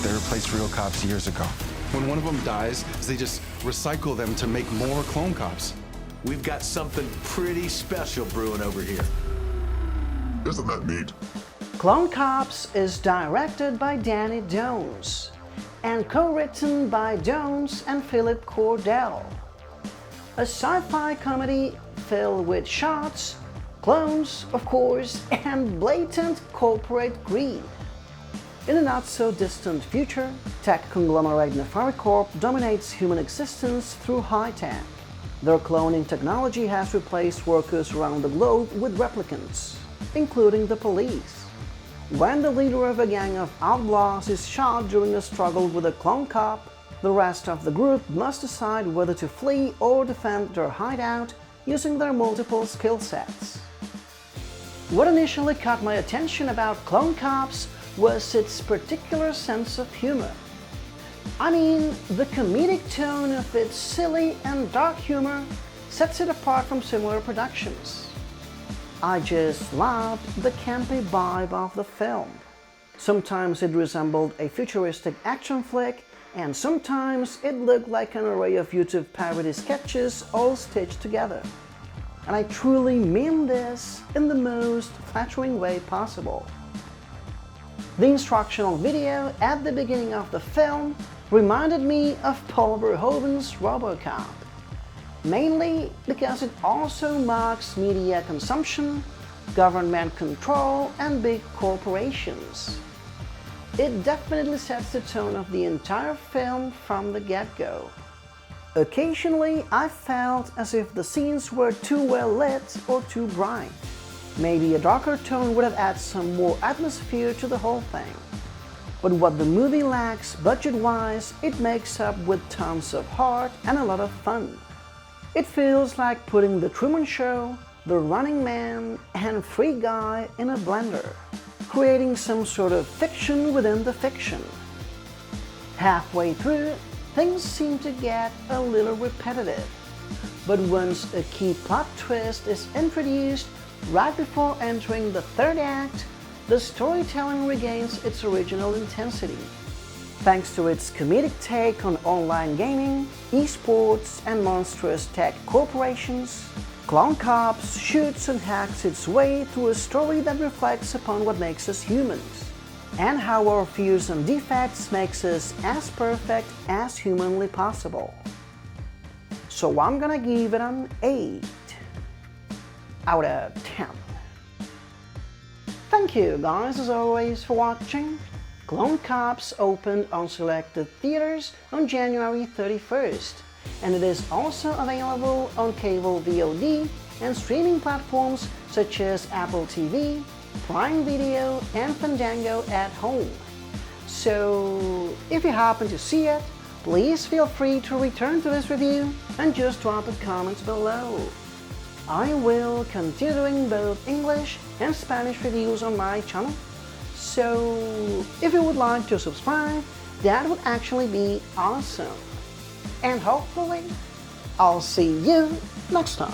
They replaced real cops years ago. When one of them dies, they just recycle them to make more clone cops. We've got something pretty special brewing over here. Isn't that neat? Clone Cops is directed by Danny Dones and co-written by Dones and Phillip Cordell. A sci-fi comedy filled with shots, clones, of course, and blatant corporate greed. In a not-so-distant future, tech conglomerate nefaricorp dominates human existence through high-tech. Their cloning technology has replaced workers around the globe with replicants, including the police. When the leader of a gang of outlaws is shot during a struggle with a clone cop, the rest of the group must decide whether to flee or defend their hideout using their multiple skill sets. What initially caught my attention about Clone Cops was its particular sense of humor. I mean, the comedic tone of its silly and dark humor sets it apart from similar productions. I just loved the campy vibe of the film. Sometimes it resembled a futuristic action flick, and sometimes it looked like an array of YouTube parody sketches all stitched together. And I truly mean this in the most flattering way possible. The instructional video at the beginning of the film reminded me of Paul Verhoeven's RoboCop, mainly because it also mocks media consumption, government control, and big corporations. It definitely sets the tone of the entire film from the get-go. Occasionally, I felt as if the scenes were too well lit or too bright. Maybe a darker tone would have added some more atmosphere to the whole thing. But what the movie lacks budget-wise, it makes up with tons of heart and a lot of fun. It feels like putting The Truman Show, The Running Man, and Free Guy in a blender, creating some sort of fiction within the fiction. Halfway through, things seem to get a little repetitive. But once a key plot twist is introduced, right before entering the third act, the storytelling regains its original intensity. Thanks to its comedic take on online gaming, esports, and monstrous tech corporations, Clone Cops shoots and hacks its way through a story that reflects upon what makes us humans, and how our fears and defects makes us as perfect as humanly possible. So I'm gonna give it an 8 out of 10. Thank you guys as always for watching. Clone Cops opened on selected theaters on January 31st, and it is also available on cable VOD and streaming platforms such as Apple TV, Prime Video, and Fandango at home. So if you happen to see it, please feel free to return to this review and just drop a comment below. I will continue doing both English and Spanish reviews on my channel, so if you would like to subscribe, that would actually be awesome. And hopefully, I'll see you next time.